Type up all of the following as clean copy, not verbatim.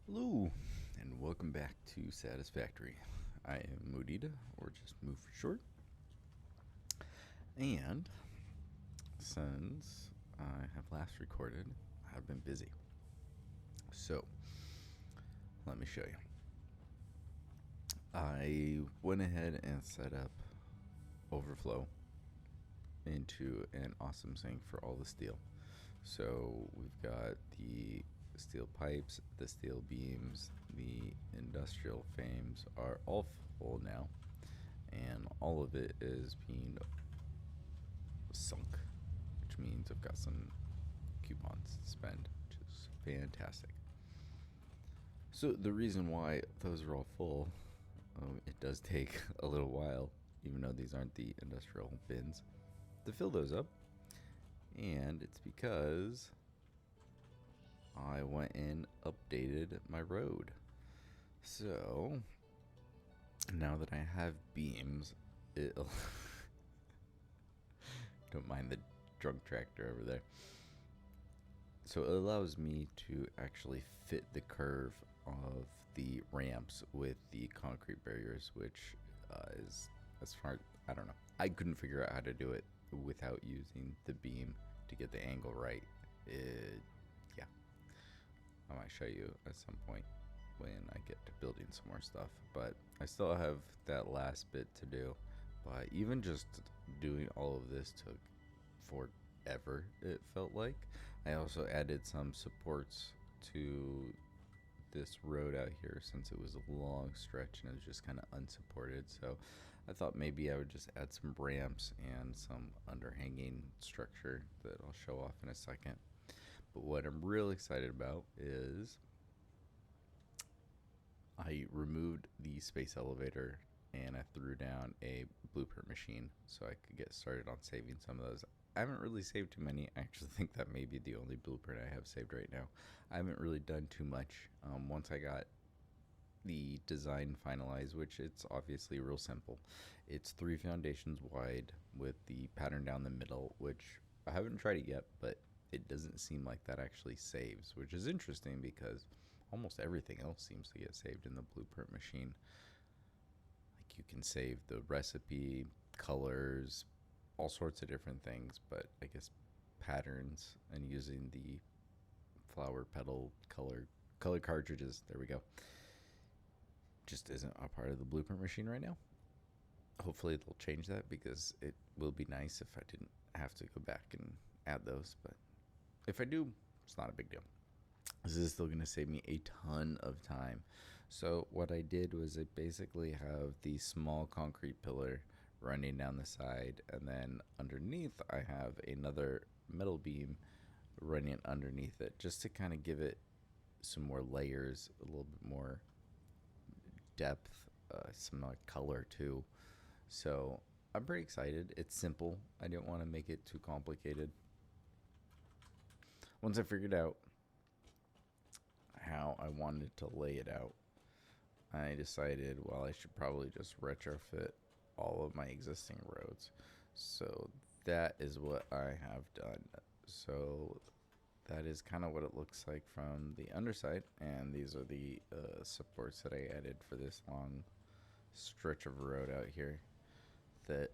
Hello, and welcome back to Satisfactory. I am Mudita, or just Move for short. And since I have last recorded, I've been busy. So, let me show you. I went ahead and set up overflow into an awesome sink for all the steel. So, we've got the steel pipes, the steel beams, the industrial frames are all full now, and all of it is being sunk, which means I've got some coupons to spend, which is fantastic. So the reason why those are all full, it does take a little while, even though these aren't the industrial bins, to fill those up. And it's because I went and updated my road. So now that I have beams, it'll don't mind the drunk tractor over there. So it allows me to actually fit the curve of the ramps with the concrete barriers, which is as far, I don't know. I couldn't figure out how to do it without using the beam to get the angle right. Yeah, I might show you at some point when I get to building some more stuff, but I still have that last bit to do. But even just doing all of this took forever, it felt like. I also added some supports to this road out here since it was a long stretch and it was just kind of unsupported. So I thought maybe I would just add some ramps and some underhanging structure that I'll show off in a second. But what I'm real excited about is I removed the space elevator and I threw down a blueprint machine so I could get started on saving some of those. I haven't really saved too many. I actually think that may be the only blueprint I have saved right now. I haven't really done too much. Once I got the design finalized, which it's obviously real simple. It's 3 foundations wide with the pattern down the middle, which I haven't tried it yet, but it doesn't seem like that actually saves, which is interesting because almost everything else seems to get saved in the blueprint machine. Like you can save the recipe, colors, all sorts of different things, but I guess patterns and using the flower petal color cartridges, there we go, just isn't a part of the blueprint machine right now. Hopefully they'll change that because it will be nice if I didn't have to go back and add those, but if I do, it's not a big deal. This is still going to save me a ton of time. So what I did was I basically have the small concrete pillar running down the side, and then underneath I have another metal beam running underneath it just to kind of give it some more layers, a little bit more depth, some like color too. So I'm pretty excited. It's simple. I didn't want to make it too complicated. Once I figured out how I wanted to lay it out, I decided, well, I should probably just retrofit all of my existing roads. So that is what I have done. So that is kind of what it looks like from the underside, and these are the supports that I added for this long stretch of road out here that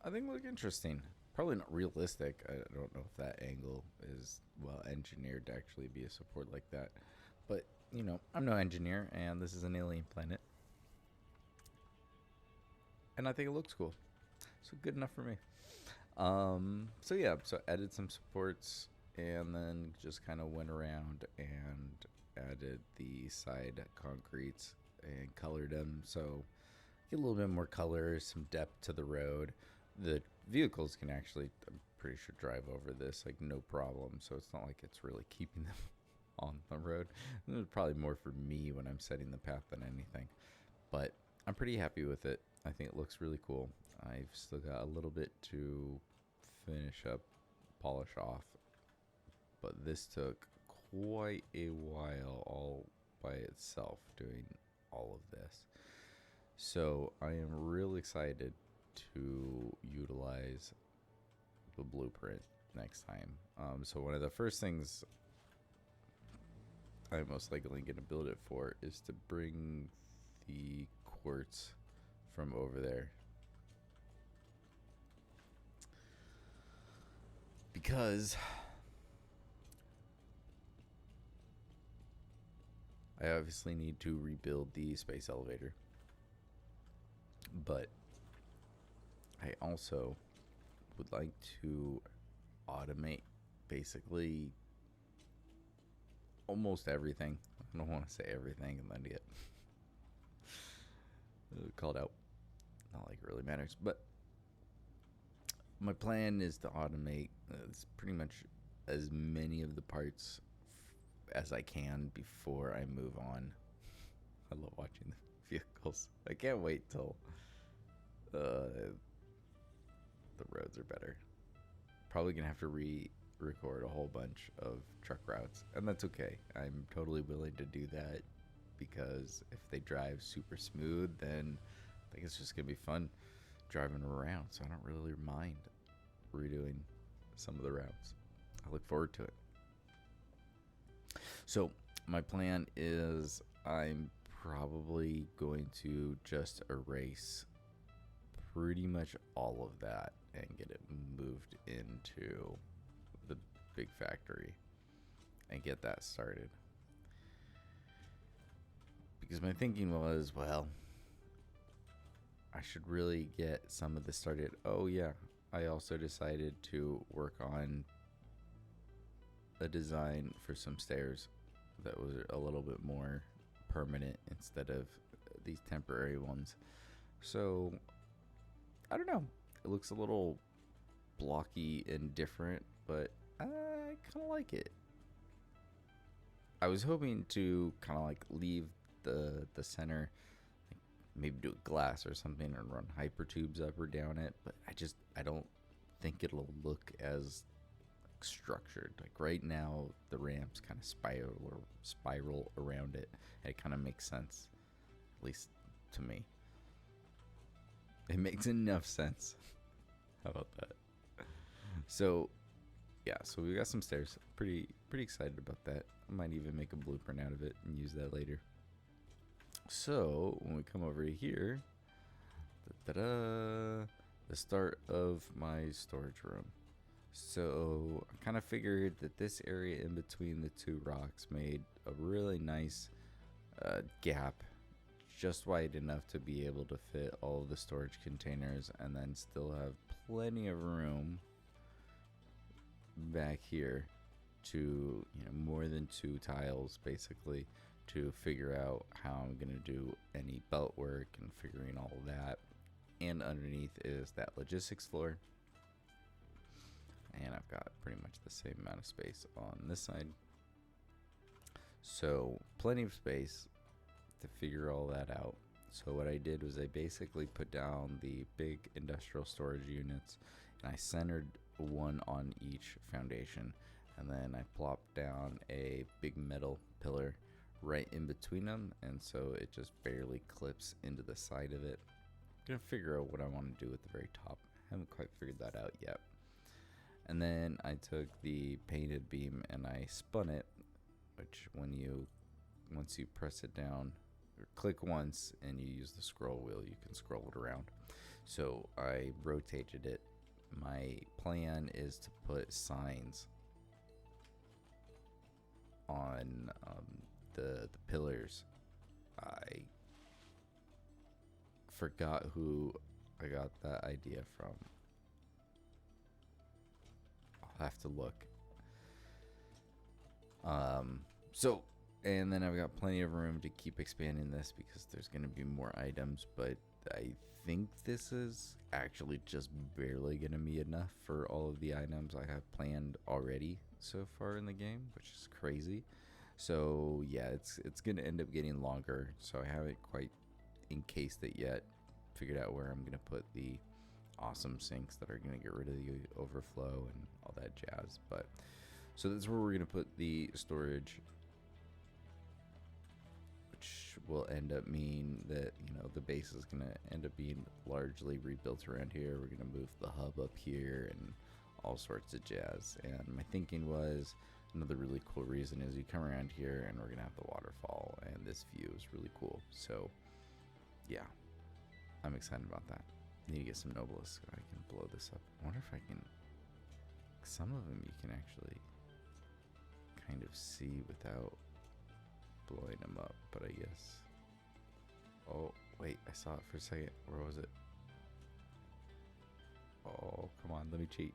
I think look interesting. Probably not realistic. I don't know if that angle is well engineered to actually be a support like that. But, I'm no engineer, and this is an alien planet. And I think it looks cool. So good enough for me. So yeah, so added some supports and then just kind of went around and added the side concretes and colored them. So get a little bit more color, some depth to the road. The vehicles can actually, I'm pretty sure, drive over this like no problem. So it's not like it's really keeping them on the road. It's probably more for me when I'm setting the path than anything. But I'm pretty happy with it. I think it looks really cool. I've still got a little bit to finish up, polish off. But this took quite a while all by itself doing all of this. So I am real excited to utilize the blueprint next time. So one of the first things I'm most likely going to build it for is to bring the quartz from over there. Because I obviously need to rebuild the space elevator. But I also would like to automate basically almost everything. I don't want to say everything and then get called out. Not like it really matters. But my plan is to automate pretty much as many of the parts as I can before I move on. I love watching the vehicles. I can't wait till the roads are better. Probably gonna have to record a whole bunch of truck routes, and that's okay. I'm totally willing to do that because if they drive super smooth, then I think it's just gonna be fun driving around. So I don't really mind redoing some of the routes. I look forward to it. So my plan is I'm probably going to just erase pretty much all of that and get it moved into the big factory and get that started. Because my thinking was, well, I should really get some of this started. Oh yeah, I also decided to work on a design for some stairs that was a little bit more permanent instead of these temporary ones. So I don't know. It looks a little blocky and different, but I kind of like it. I was hoping to kind of like leave the center, like maybe do a glass or something and run hypertubes up or down it, but I don't think it'll look as structured. Like right now the ramps kind of spiral around it, and it kind of makes sense, at least to me. It makes enough sense. How about that? So yeah, so we got some stairs. Pretty excited about that. I might even make a blueprint out of it and use that later. So when we come over here, the start of my storage room. So I kind of figured that this area in between the two rocks made a really nice gap, just wide enough to be able to fit all of the storage containers and then still have plenty of room back here to, more than 2 tiles basically, to figure out how I'm going to do any belt work and figuring all of that. And underneath is that logistics floor. And I've got pretty much the same amount of space on this side. So plenty of space to figure all that out. So what I did was I basically put down the big industrial storage units, and I centered one on each foundation, and then I plopped down a big metal pillar right in between them, and so it just barely clips into the side of it. I'm gonna figure out what I want to do at the very top. I haven't quite figured that out yet. And then I took the painted beam and I spun it, which once you press it down or click once and you use the scroll wheel, you can scroll it around. So I rotated it. My plan is to put signs on the pillars. I forgot who I got that idea from. I'll have to look. So, and then I've got plenty of room to keep expanding this because there's going to be more items, but I think this is actually just barely going to be enough for all of the items I have planned already so far in the game, which is crazy. So yeah, it's going to end up getting longer, so I haven't quite encased it yet, figured out where I'm going to put the awesome sinks that are going to get rid of the overflow and all that jazz. But so that's where we're going to put the storage, which will end up mean that, the base is going to end up being largely rebuilt around here. We're going to move the hub up here and all sorts of jazz. And my thinking was Another really cool reason is you come around here and we're gonna have the waterfall, and this view is really cool. So yeah, I'm excited about that. Need to get some nobles so I can blow this up. I wonder if I can. Some of them you can actually kind of see without blowing them up, but I guess. Oh wait, I saw it for a second. Where was it? Oh, come on, let me cheat.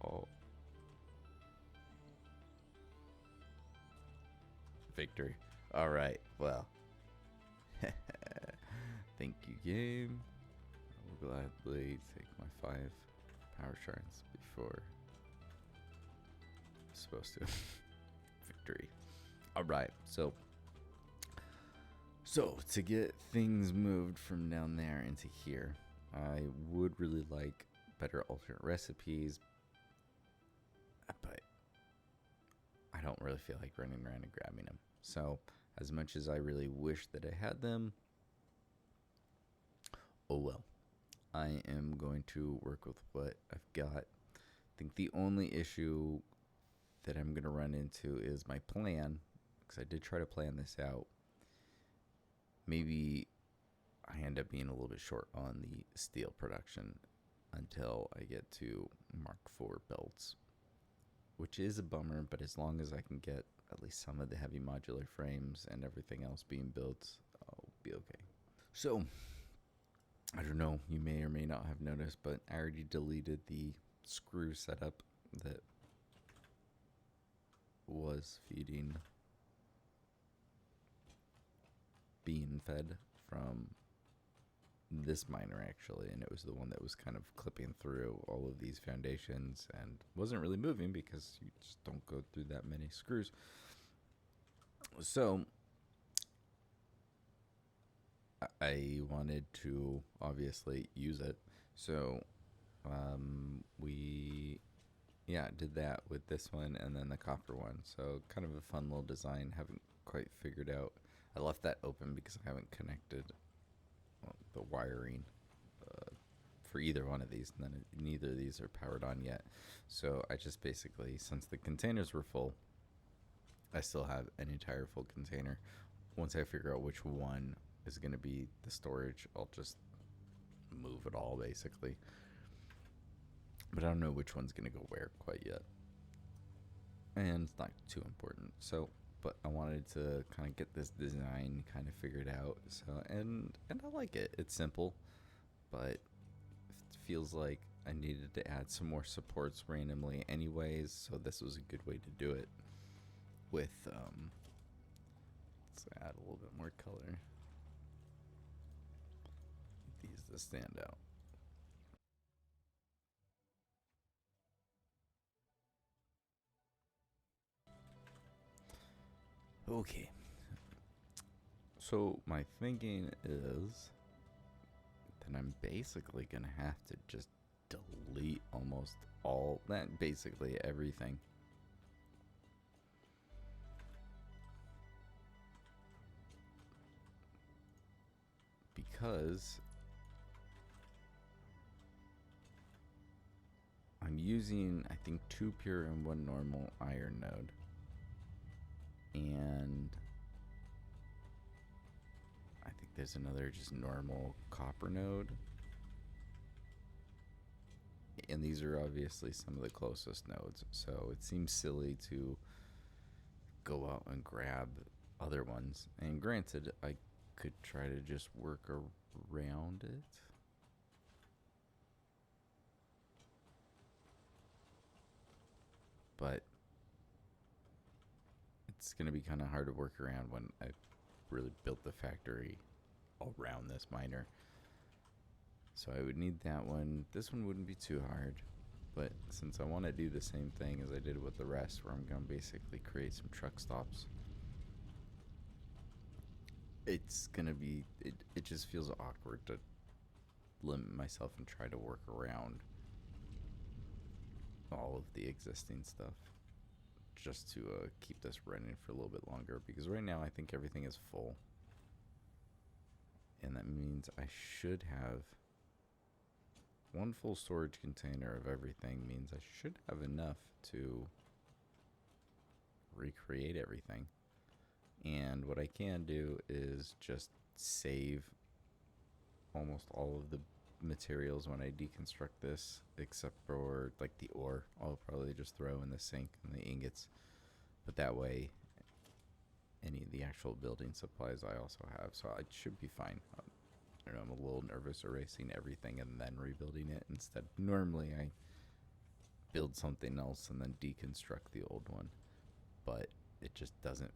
Oh. Victory. Alright, well. Thank you, game. I will gladly take my 5 power shards before I'm supposed to. Victory. Alright, so to get things moved from down there into here, I would really like better alternate recipes, but I don't really feel like running around and grabbing them. So as much as I really wish that I had them, oh well. I am going to work with what I've got. I think the only issue that I'm going to run into is my plan, because I did try to plan this out. Maybe I end up being a little bit short on the steel production until I get to Mark IV belts, which is a bummer, but as long as I can get at least some of the heavy modular frames and everything else being built, I'll be okay. So, I don't know, you may or may not have noticed, but I already deleted the screw setup that was being fed from this miner actually, and it was the one that was kind of clipping through all of these foundations and wasn't really moving because you just don't go through that many screws. So I wanted to obviously use it, so we did that with this one and then the copper one. So kind of a fun little design. Haven't quite figured out. I left that open because I haven't connected the wiring for either one of these, and then neither of these are powered on yet. So I just basically, since the containers were full, I still have an entire full container. Once I figure out which one is going to be the storage, I'll just move it all basically. But I don't know which one's going to go where quite yet. And it's not too important. So, but I wanted to kind of get this design kind of figured out. So, and I like it. It's simple, but it feels like I needed to add some more supports randomly anyways. So this was a good way to do it with, let's add a little bit more color. These to stand out. Okay. So my thinking is that I'm basically going to have to just delete almost all that, basically everything. Because I'm using, I think, 2 pure and 1 normal iron node. And I think there's another just normal copper node. And these are obviously some of the closest nodes. So it seems silly to go out and grab other ones. And granted, I could try to just work around it. But it's going to be kind of hard to work around when I really built the factory around this miner. So I would need that one. This one wouldn't be too hard, but since I want to do the same thing as I did with the rest, where I'm going to basically create some truck stops, it's going to be, it just feels awkward to limit myself and try to work around all of the existing stuff just to keep this running for a little bit longer, because right now I think everything is full, and that means I should have one full storage container of everything means I should have enough to recreate everything. And what I can do is just save almost all of the materials when I deconstruct this, except for like the ore. I'll probably just throw in the sink and the ingots, but that way any of the actual building supplies I also have, so I should be fine. I don't know, I'm a little nervous erasing everything and then rebuilding it instead. Normally I build something else and then deconstruct the old one, but it just doesn't,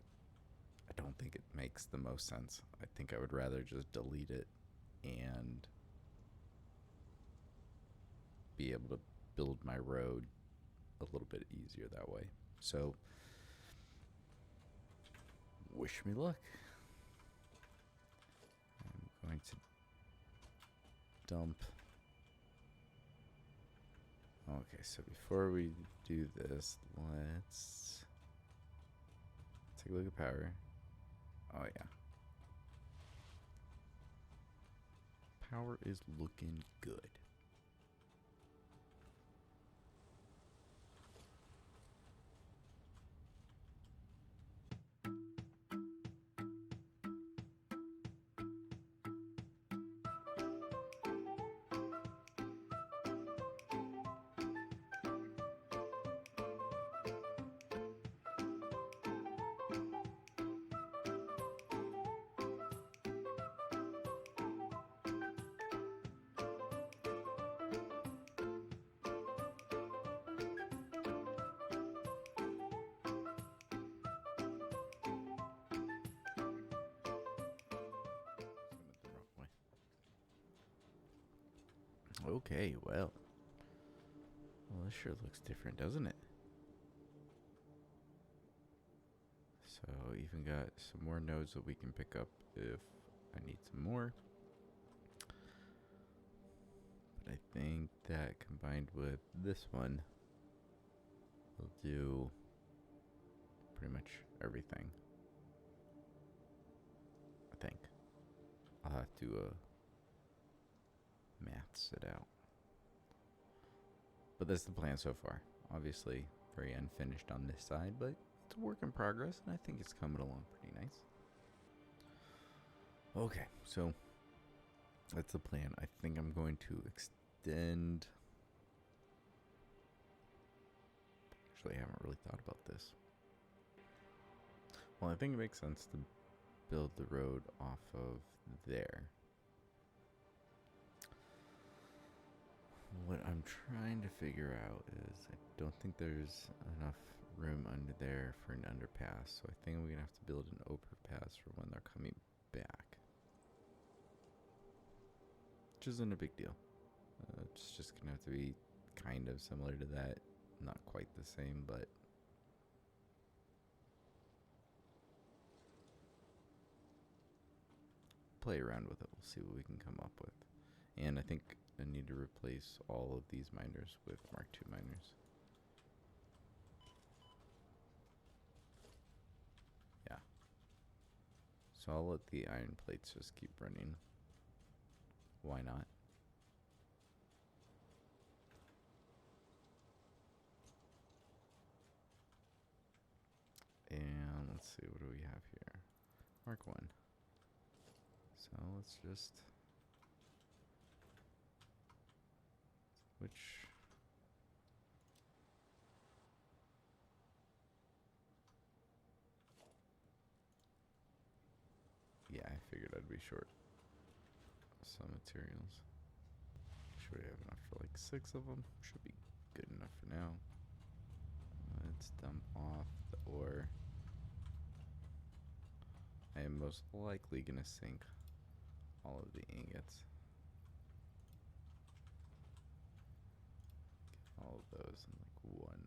I don't think it makes the most sense. I think I would rather just delete it and be able to build my road a little bit easier that way. So wish me luck. I'm going to dump. Okay, so before we do this, let's take a look at power. Oh yeah, power is looking good. Okay, well, this sure looks different, doesn't it? So even got some more nodes that we can pick up if I need some more. But I think that combined with this one will do pretty much everything. I think. I'll have to maths it out. But that's the plan so far. Obviously, very unfinished on this side, but it's a work in progress, and I think it's coming along pretty nice. Okay, so that's the plan. I think I'm going to extend. Actually, I haven't really thought about this. Well, I think it makes sense to build the road off of there. What I'm trying to figure out is I don't think there's enough room under there for an underpass, so I think we're gonna have to build an overpass for when they're coming back, which isn't a big deal. It's just gonna have to be kind of similar to that, not quite the same, but play around with it. We'll see what we can come up with. And I think I need to replace all of these miners with Mark II miners. Yeah. So I'll let the iron plates just keep running. Why not? And let's see, what do we have here? Mark 1. So let's just switch. Yeah, I figured I'd be short some materials. Should we have enough for like 6 of them? Should be good enough for now. Let's dump off the ore. I am most likely gonna sink all of the ingots. Get all of those in like one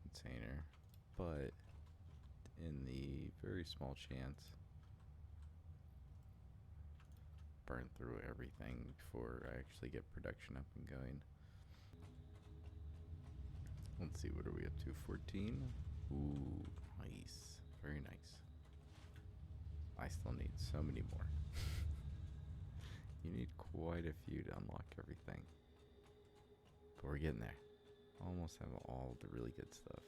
container, but in the very small chance burn through everything before I actually get production up and going. Let's see, what are we up to? 14? Ooh, nice. Very nice. I still need so many more. You need quite a few to unlock everything. But we're getting there. Almost have all the really good stuff.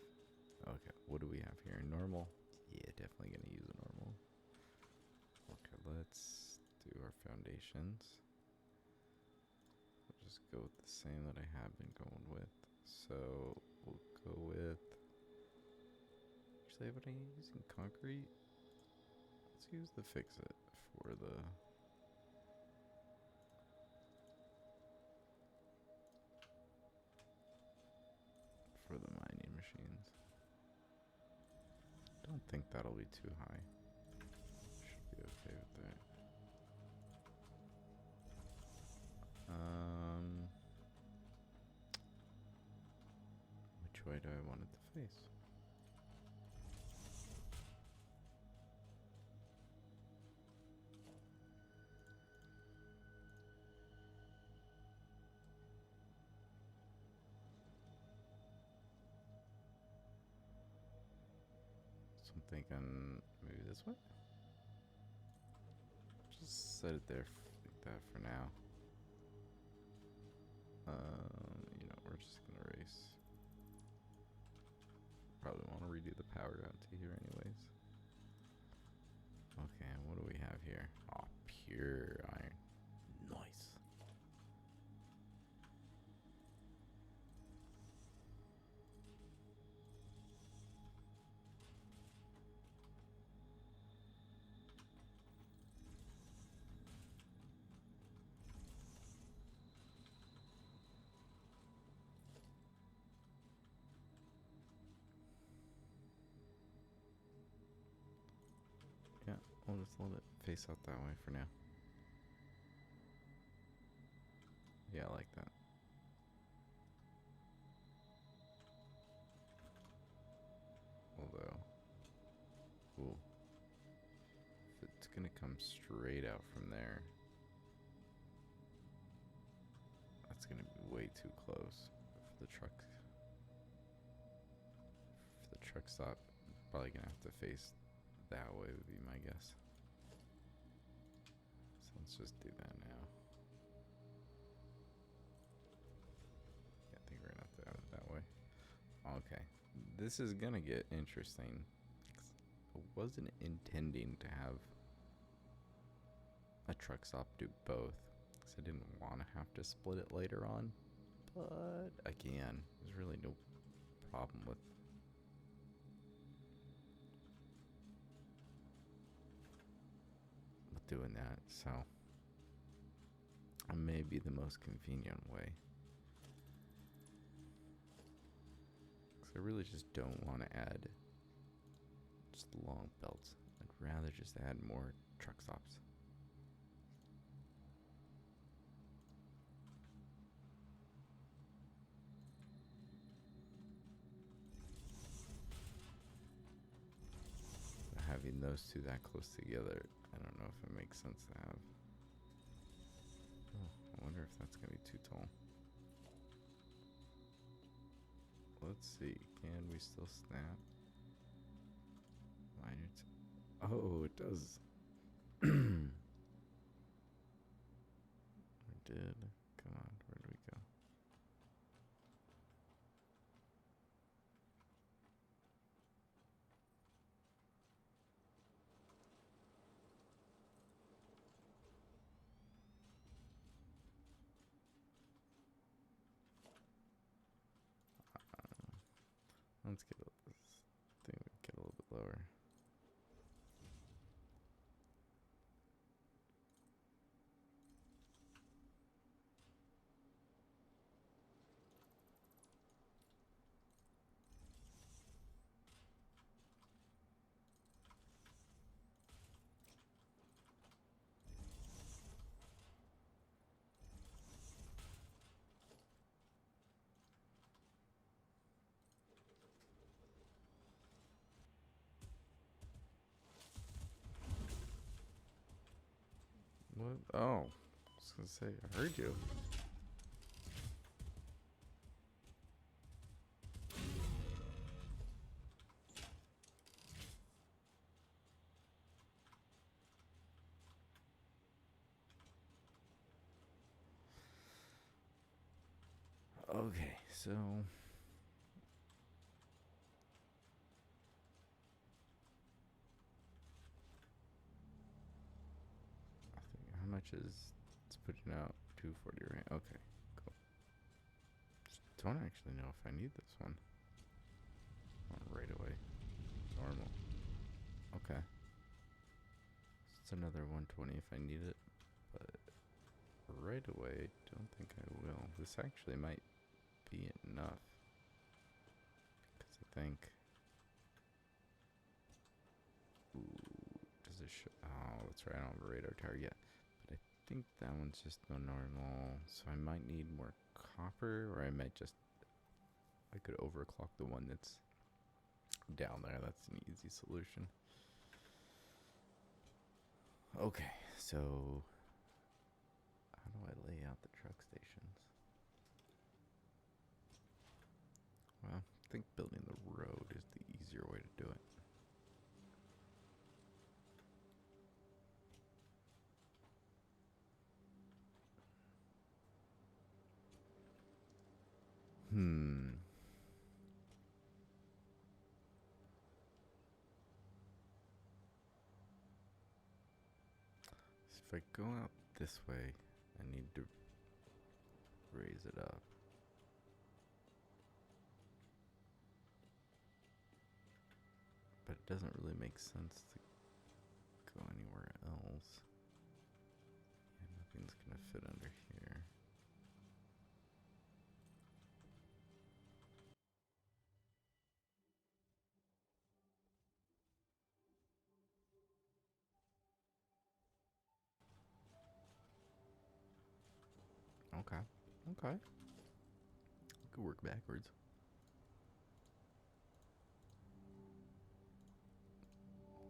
Okay, what do we have here? Normal? Yeah, definitely gonna use a normal. Okay, let's do our foundations. I'll just go with the same that I have been going with. So we'll go with. Actually, what are you using? Concrete? Let's use the fix it for the. For the mining machines. Don't think that'll be too high. Should be okay with that. Which way do I want it to face? So I'm thinking maybe this way? Just set it there like that for now. You know, we're just gonna race. Probably want to redo the power down to here anyways. Okay, what do we have here? Oh, pure iron. Nice. Yeah, we'll just let it face out that way for now. Yeah, I like that. Although, ooh, if it's gonna come straight out from there, that's gonna be way too close for the truck. For the truck stop, probably gonna have to face that way would be my guess. So let's just do that now. Yeah, I think we're gonna have to have it that way. Okay, this is gonna get interesting. I wasn't intending to have a truck stop do both, because I didn't want to have to split it later on. But again, there's really no problem with doing that, so it may be the most convenient way. Because I really just don't want to add just long belts. I'd rather just add more truck stops. Having those two that close together, I don't know if it makes sense to have. Oh, I wonder if that's gonna be too tall. Let's see, can we still snap? Oh, it does. I did. Come on, where do we go? Let's get this thing get a little bit lower. What? Oh, I was gonna say, I heard you. Okay, so I think how much is it's putting out 240, right? Okay, cool. Don't actually know if I need this one. Right away. Normal. Okay. It's another 120 if I need it, but right away, don't think I will. This actually might be enough because I think. Ooh, does it show? Oh, that's right. I don't have a radar tower yet, but I think that one's just no normal. So I might need more copper, or I might just. I could overclock the one that's down there. That's an easy solution. Okay, so how do I lay out the truck stations? Well, I think building the road is the easier way to do it. So if I go out this way, I need to raise it up. But it doesn't really make sense to go anywhere else. Yeah, nothing's gonna fit under here. Okay. Okay. Could work backwards.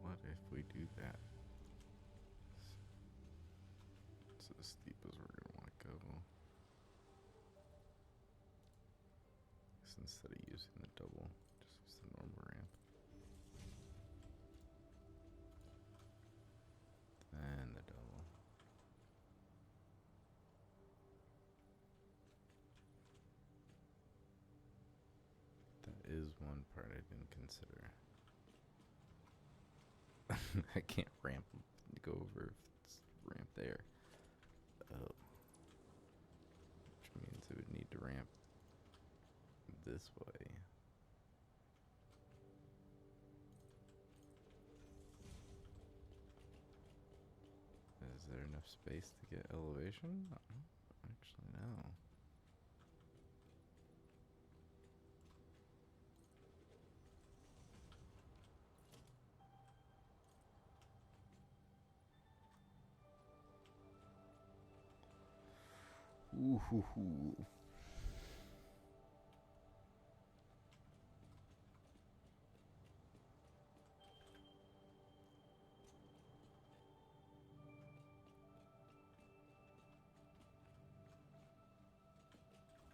What if we do that? It's as steep as we're gonna want to go. So instead of using the double, just use the normal ramp. Then the double. That is one part I didn't consider. I can't ramp go over if it's ramp there. Oh. Which means it would need to ramp this way. Is there enough space to get elevation? Actually, no. Ooh hoo hoo.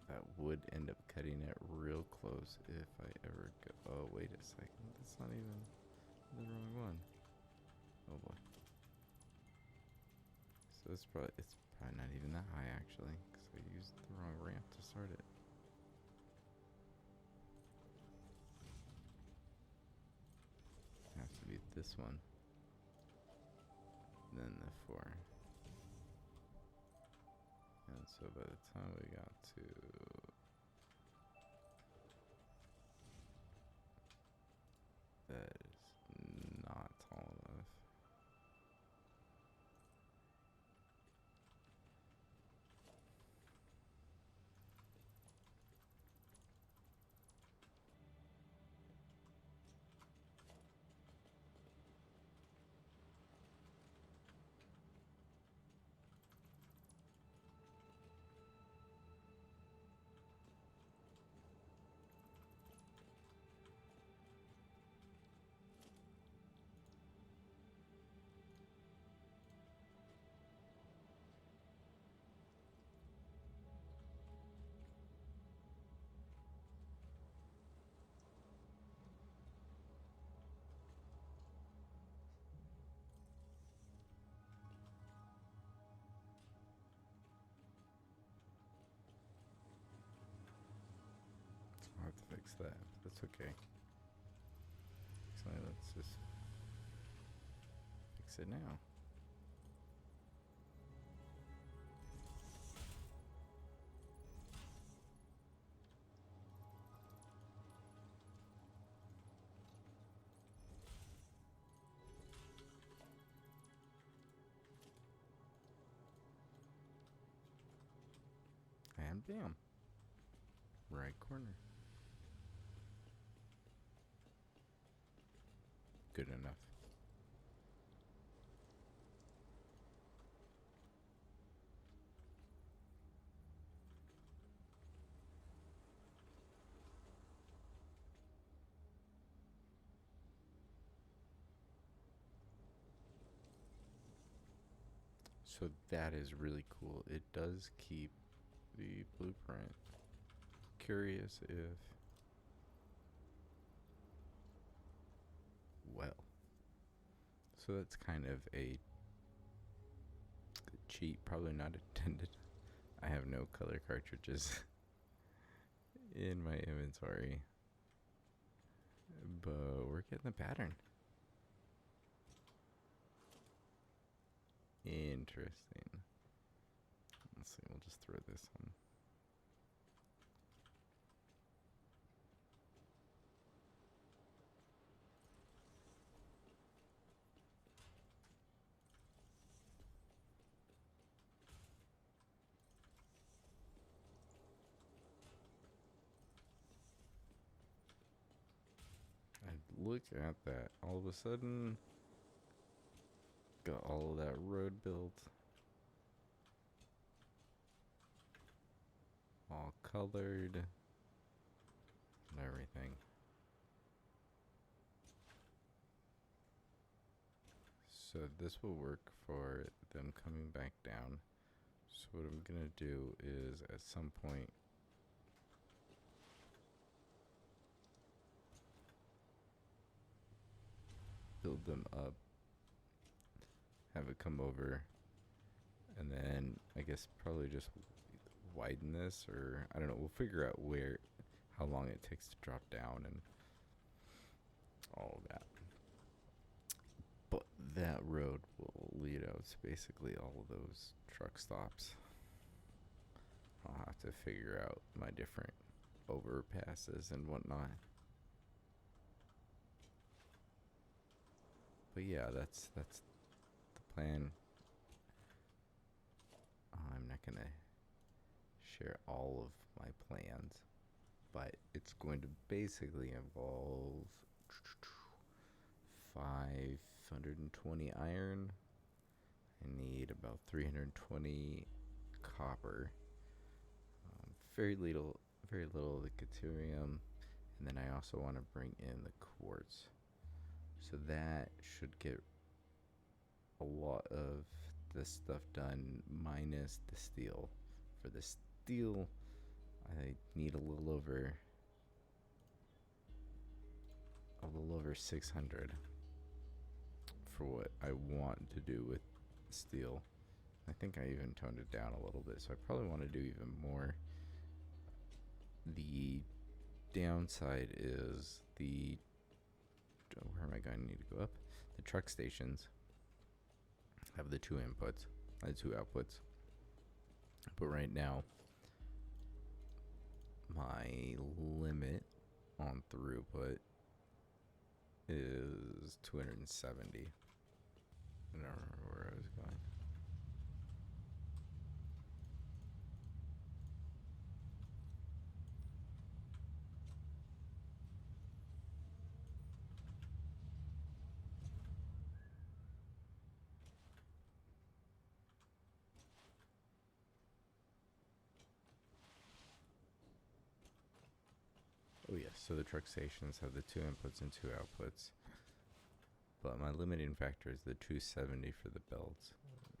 That would end up cutting it real close if I ever go. Oh, wait a second. That's not even the wrong one. Oh boy. So it's probably not even that high actually, because I used the wrong ramp to start it. It has to be this one. Then the 4. And so by the time we got to that is not tall enough. have to fix that. That's okay. So let's just fix it now. And bam. Right corner. Good enough. So that is really cool. It does keep the blueprint. Curious if, well, so that's kind of a cheat, probably not intended. I have no color cartridges in my inventory, but we're getting the pattern. Interesting. Let's see, we'll just throw this on. Look at that. All of a sudden, got all of that road built. All colored. And everything. So this will work for them coming back down. So what I'm going to do is at some point build them up, have it come over, and then I guess probably just widen this, or I don't know, we'll figure out how long it takes to drop down and all of that. But that road will lead out to basically all of those truck stops. I'll have to figure out my different overpasses and whatnot. But yeah, that's the plan. I'm not gonna share all of my plans, but it's going to basically involve 520 iron. I need about 320 copper. Very little of the Caterium, and then I also want to bring in the quartz. So that should get a lot of this stuff done, minus the steel. For the steel, I need a little over 600 for what I want to do with steel. I think I even toned it down a little bit, so I probably want to do even more. The downside is where am I going to need to go up? The truck stations have the two inputs, the two outputs. But right now, my limit on throughput is 270. I don't remember where I was going. Oh yes, so the truck stations have the two inputs and two outputs. But my limiting factor is the 270 for the belts.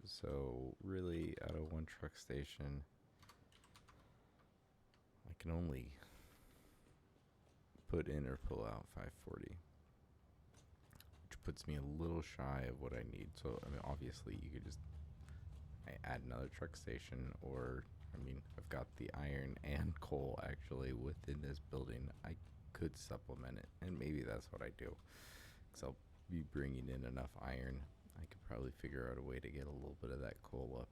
So really, out of one truck station, I can only put in or pull out 540, which puts me a little shy of what I need. So I mean, obviously, you could just add another truck station, or I mean, I've got the iron and coal actually within this building. I could supplement it, and maybe that's what I do. Because I'll be bringing in enough iron. I could probably figure out a way to get a little bit of that coal up.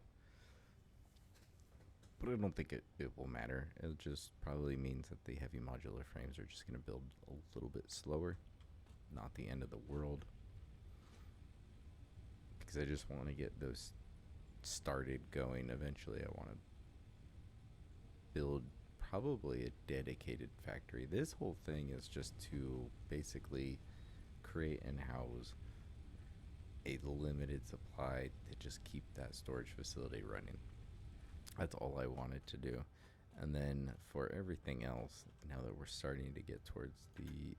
But I don't think it will matter. It just probably means that the heavy modular frames are just going to build a little bit slower. Not the end of the world. Because I just want to get those started going. Eventually I want to build probably a dedicated factory. This whole thing is just to basically create and house a limited supply to just keep that storage facility running. That's all I wanted to do. And then for everything else, now that we're starting to get towards the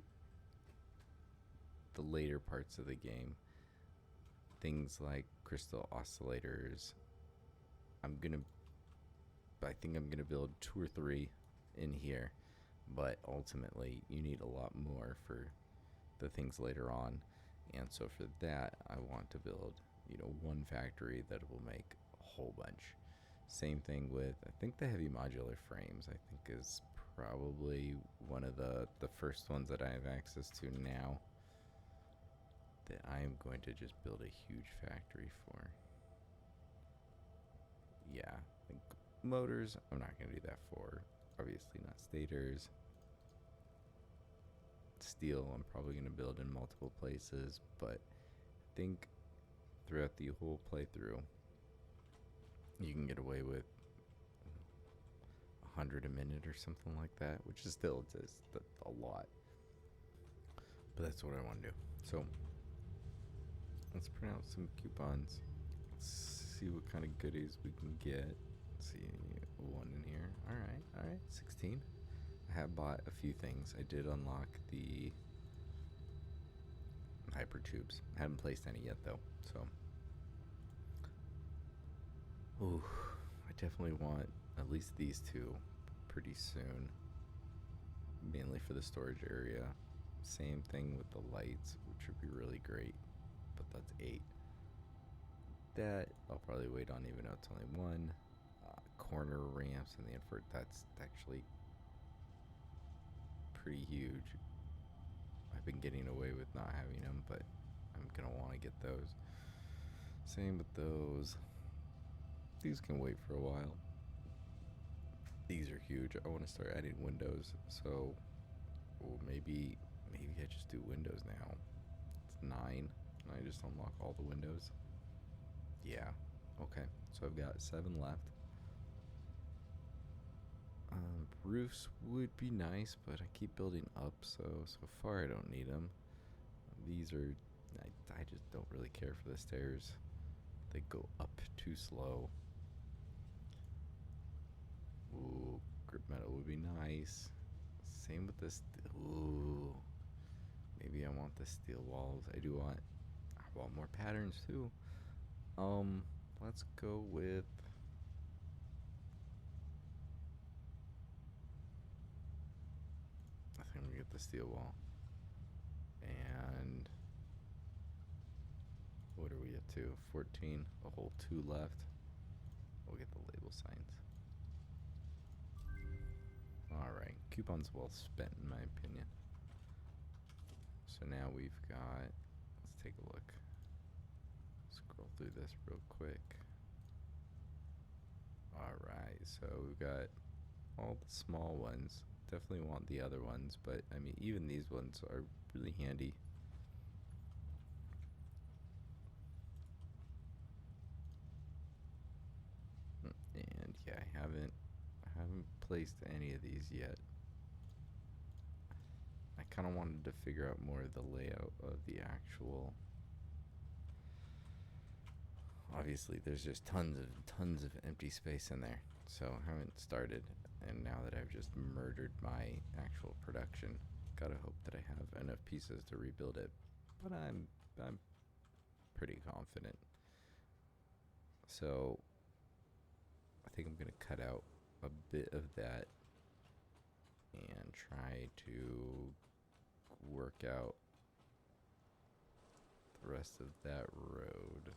later parts of the game, things like crystal oscillators, I think I'm gonna build 2 or 3 in here, but ultimately you need a lot more for the things later on. And so for that, I want to build, one factory that will make a whole bunch. Same thing with, I think the heavy modular frames, I think is probably one of the first ones that I have access to now that I am going to just build a huge factory for. Yeah, I think motors, I'm not going to do that for. Obviously not stators. Steel, I'm probably going to build in multiple places, but I think throughout the whole playthrough, you can get away with 100 a minute or something like that, which is still just a lot. But that's what I want to do. So let's print out some coupons. Let's see what kind of goodies we can get. Let's see, 1 in here. All right, 16. I have bought a few things. I did unlock the hyper tubes. I haven't placed any yet though, so. Ooh, I definitely want at least these 2 pretty soon. Mainly for the storage area. Same thing with the lights, which would be really great, but that's 8. That I'll probably wait on, even though it's only 1. Corner ramps and the invert, that's actually pretty huge. I've been getting away with not having them, but I'm gonna want to get those. Same with those. These can wait for a while. These are huge. I want to start adding windows, so maybe I just do windows now. It's 9 and I just unlock all the windows. Yeah, okay, so I've got 7 left. Roofs would be nice, but I keep building up, so far I don't need them. These are, I just don't really care for the stairs. They go up too slow. Ooh, grip metal would be nice. Same with this. Ooh, maybe I want the steel walls. I want more patterns too. Let's go with. I think I'm gonna get the steel wall. And what are we at to? 14. A whole 2 left. We'll get the label signs. Alright, coupons well spent in my opinion. So now we've got, let's take a look. Scroll through this real quick. Alright, so we've got all the small ones. Definitely want the other ones, but I mean, even these ones are really handy. And yeah, I haven't placed any of these yet. I kind of wanted to figure out more of the layout of the actual. Obviously, there's just tons of empty space in there, so I haven't started. And now that I've just murdered my actual production, gotta hope that I have enough pieces to rebuild it. But I'm pretty confident. So I think I'm gonna cut out a bit of that and try to work out the rest of that road.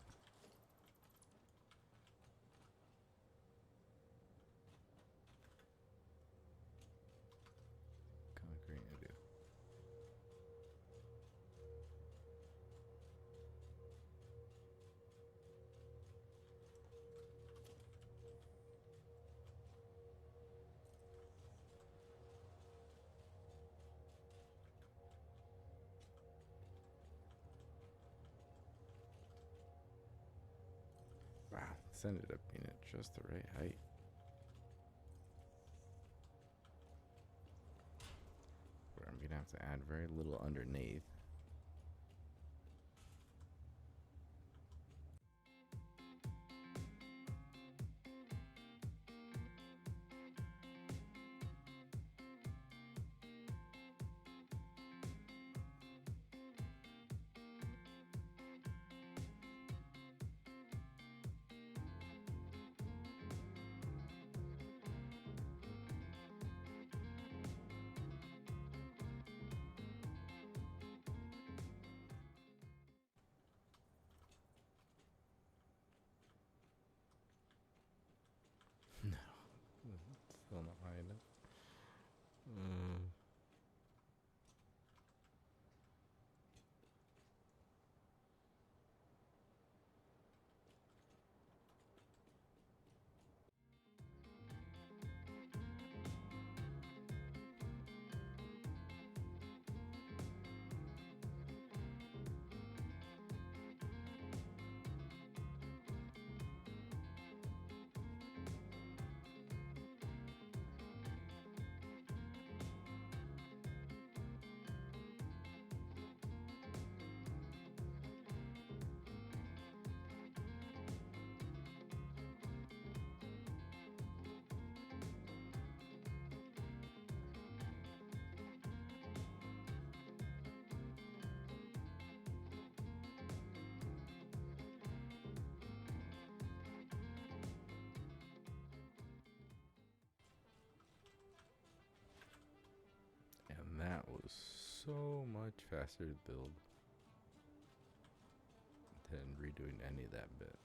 This ended up being at just the right height. Where I'm gonna have to add very little underneath. No, still not high enough. And that was so much faster to build than redoing any of that bit.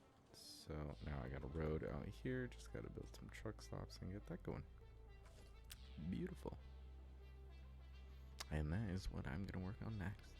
So now I got a road out here, just gotta build some truck stops and get that going. Beautiful. And that is what I'm gonna work on next.